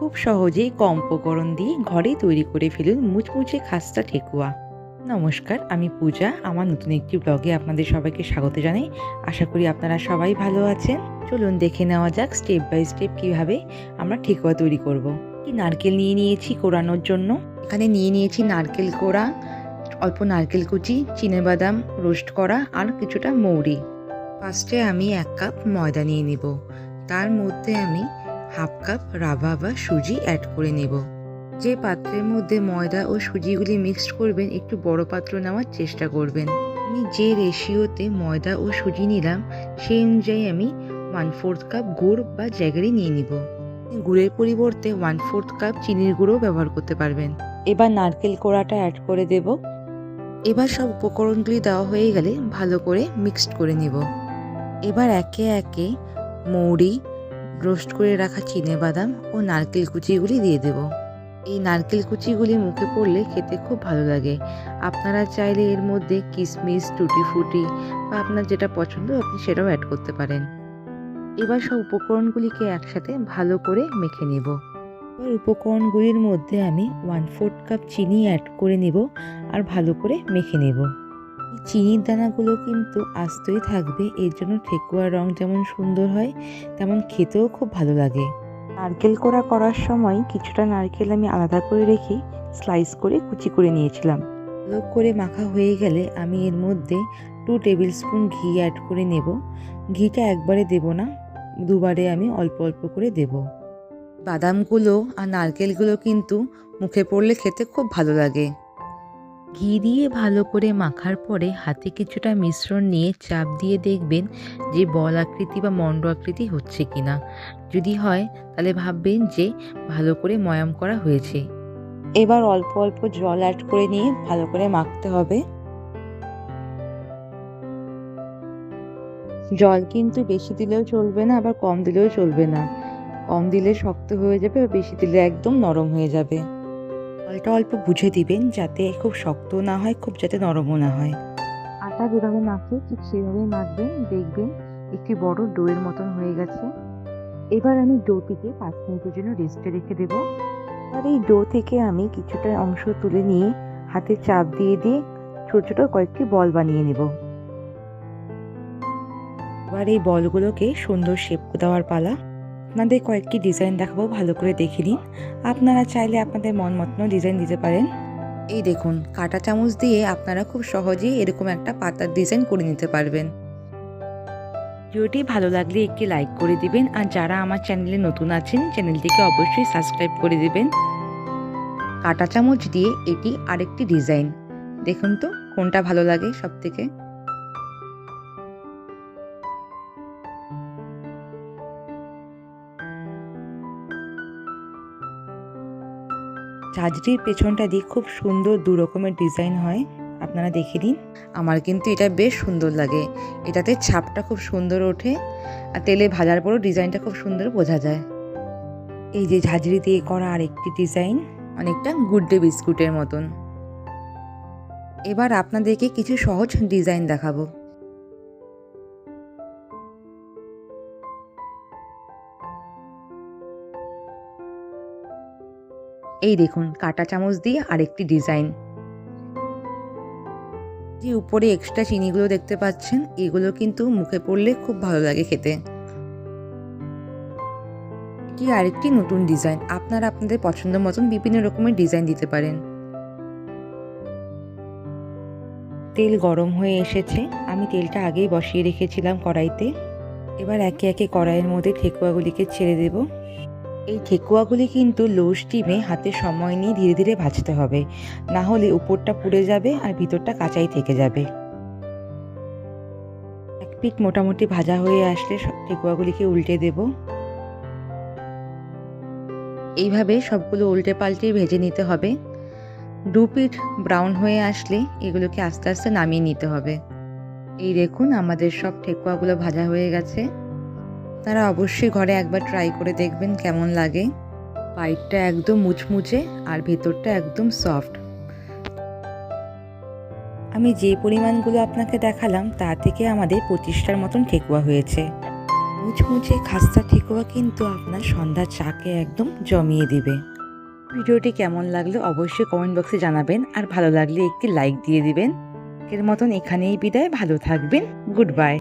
খুব সহজেই কম উপকরণ দিয়ে ঘরেই তৈরি করে ফেলুন মুচমুচে খাস্তা ঠেকুয়া। নমস্কার, আমি পূজা। আমার নতুন একটি ব্লগে আপনাদের সবাইকে স্বাগত জানাই। আশা করি আপনারা সবাই ভালো আছেন। চলুন দেখে নেওয়া যাক স্টেপ বাই স্টেপ কিভাবে আমরা ঠেকুয়া তৈরি করব। কি নারকেল নিয়ে নিয়েছি কোড়ানোর জন্য। এখানে নিয়ে নিয়েছি নারকেল কোড়া, অল্প নারকেল কুচি, চিনেবাদাম রোস্ট করা আর কিছুটা মৌরি। ফার্স্টে আমি 1 কাপ ময়দা নিয়ে নিব। তার মধ্যে আমি হাফ কাপ রাভা বা সুজি অ্যাড করে নেব। যে পাত্রের মধ্যে ময়দা ও সুজিগুলি মিক্সড করবেন একটু বড় পাত্র নেওয়ার চেষ্টা করবেন। আমি যে রেশিওতে ময়দা ও সুজি নিলাম সেই অনুযায়ী আমি 1/4 কাপ গুড় বা জ্যাগেরি নিয়ে নিব। গুড়ের পরিবর্তে 1/4 কাপ চিনির গুঁড়ো ব্যবহার করতে পারবেন। এবার নারকেল কোড়াটা অ্যাড করে দেব। এবার সব উপকরণগুলি দেওয়া হয়ে গেলে ভালো করে মিক্সড করে নেব। এবার একে একে মৌরি, রোস্ট করে রাখা চিনেবাদাম ও নারকেল কুচিগুলি দিয়ে দেব। এই নারকেল কুচিগুলি মুখে পড়লে খেতে খুব ভালো লাগে। আপনারা চাইলে এর মধ্যে কিশমিশ, টুটি ফুটি বা আপনার যেটা পছন্দ আপনি সেটাও অ্যাড করতে পারেন। এবার সব উপকরণগুলিকে একসাথে ভালো করে মেখে নেব। এবার উপকরণগুলির মধ্যে আমি 1/4 কাপ চিনি অ্যাড করে নেব আর ভালো করে মেখে নেব। চিনির দানাগুলো কিন্তু আস্তই থাকবে, এর জন্য ঠেকুয়ার রং যেমন সুন্দর হয় তেমন খেতেও খুব ভালো লাগে। নারকেল কোড়া করার সময় কিছুটা নারকেল আমি আলাদা করে রেখে স্লাইস করে কুচি করে নিয়েছিলাম। ভালো করে মাখা হয়ে গেলে আমি এর মধ্যে 2 টেবিল স্পুন ঘি অ্যাড করে নেব। ঘিটা একবারে দেব না, দুবারে আমি অল্প অল্প করে দেব। বাদামগুলো আর নারকেলগুলো কিন্তু মুখে পড়লে খেতে খুব ভালো লাগে। ঘি দিয়ে ভালো করে মাখার পরে হাতে কিছুটা মিশ্রণ নিয়ে চাপ দিয়ে দেখবেন যে বল আকৃতি বা মণ্ড আকৃতি হচ্ছে কিনা। যদি হয় তাহলে ভাববেন যে ভালো করে ময়াম করা হয়েছে। এবার অল্প অল্প জল অ্যাড করে নিয়ে ভালো করে মাখতে হবে। জল কিন্তু বেশি দিলেও চলবে না, আবার কম দিলেও চলবে না। কম দিলে শক্ত হয়ে যাবে, আর বেশি দিলে একদম নরম হয়ে যাবে। জলটা অল্প বুঝে দিবেন যাতে খুব শক্ত না হয়, খুব যাতে নরমও না হয়। আটা যেভাবে মাখে ঠিক সেভাবেই মাখবেন, দেখবেন একটি বড় ডোয়ের মতন হয়ে গেছে। এবার আমি ডোটিকে 5 মিনিটের জন্য রেস্টে রেখে দেব। আর এই ডো থেকে আমি কিছুটা অংশ তুলে নিয়ে হাতে চাপ দিয়ে দিয়ে ছোট ছোট কয়েকটি বল বানিয়ে নেব। এবার এই বলগুলোকে সুন্দর শেপ দেওয়ার পালা। আপনাদের কয়েকটি ডিজাইন দেখাবো, ভালো করে দেখে নিন। আপনারা চাইলে আপনাদের মন মতন ডিজাইন দিতে পারেন। এই দেখুন, কাঁটা চামচ দিয়ে আপনারা খুব সহজেই এরকম একটা পাতার ডিজাইন করে নিতে পারবেন। ভিডিওটি ভালো লাগলে একটি লাইক করে দিবেন, আর যারা আমার চ্যানেলে নতুন আছেন চ্যানেলটিকে অবশ্যই সাবস্ক্রাইব করে দিবেন। কাঁটা চামচ দিয়ে এটি আরেকটি ডিজাইন, দেখুন তো কোনটা ভালো লাগে সব থেকে। ঝাঁঝরির পেছনটা দিয়ে খুব সুন্দর 2 রকমের ডিজাইন হয়, আপনারা দেখে নিন। আমার কিন্তু এটা বেশ সুন্দর লাগে, এটাতে ছাপটা খুব সুন্দর ওঠে, আর তেলে ভাজার পরও ডিজাইনটা খুব সুন্দর বোঝা যায়। এই যে ঝাঁঝরি দিয়ে করা আরেকটি ডিজাইন, অনেকটা গুড ডে বিস্কুটের মতন। এবার আপনাদেরকে কিছু সহজ ডিজাইন দেখাবো। এই দেখুন, কাঁটা চামচ দিয়ে আরেকটি ডিজাইন। যে উপরে এক্সট্রা চিনিগুলো দেখতে পাচ্ছেন, এগুলো কিন্তু মুখে পড়লে খুব ভালো লাগে খেতে। এটি আরেকটি নতুন ডিজাইন, আপনারা আপনাদের পছন্দ মতন বিভিন্ন রকমের ডিজাইন দিতে পারেন। তেল গরম হয়ে এসেছে, আমি তেলটা আগেই বসিয়ে রেখেছিলাম কড়াইতে। এবার একে একে কড়াইয়ের মধ্যে ঠেকুয়াগুলিকে ছেড়ে দেব। এই ঠেকুয়াগুলি কিন্তু লো স্টিমে হাতে সময় নিয়ে ধীরে ধীরে ভাজতে হবে, না হলে উপরটা পুড়ে যাবে আর ভিতরটা কাঁচাই থেকে যাবে। এক পিঠ মোটামুটি ভাজা হয়ে আসলে সব ঠেকুয়াগুলিকে উল্টে দেব। এইভাবে সবগুলো উল্টে পাল্টে ভেজে নিতে হবে। 2 পিঠ ব্রাউন হয়ে আসলে এগুলোকে আস্তে আস্তে নামিয়ে নিতে হবে। এই দেখুন, আমাদের সব ঠেকুয়াগুলো ভাজা হয়ে গেছে। আপনারা অবশ্যই ঘরে একবার ট্রাই করে দেখবেন কেমন লাগে। বাইরটা একদম মুচমুচে আর ভেতরটা একদম সফট। আমি যে পরিমাণগুলো আপনাকে দেখালাম তা থেকে আমাদের 25টার মতন ঠেকুয়া হয়েছে। মুচমুচে খাস্তা ঠেকুয়া কিন্তু আপনার সন্ধ্যার চাকে একদম জমিয়ে দিবে। ভিডিওটি কেমন লাগলো অবশ্যই কমেন্ট বক্সে জানাবেন, আর ভালো লাগলে একটি লাইক দিয়ে দিবেন। এর মতন এখানেই বিদায়, ভালো থাকবেন, গুড বাই।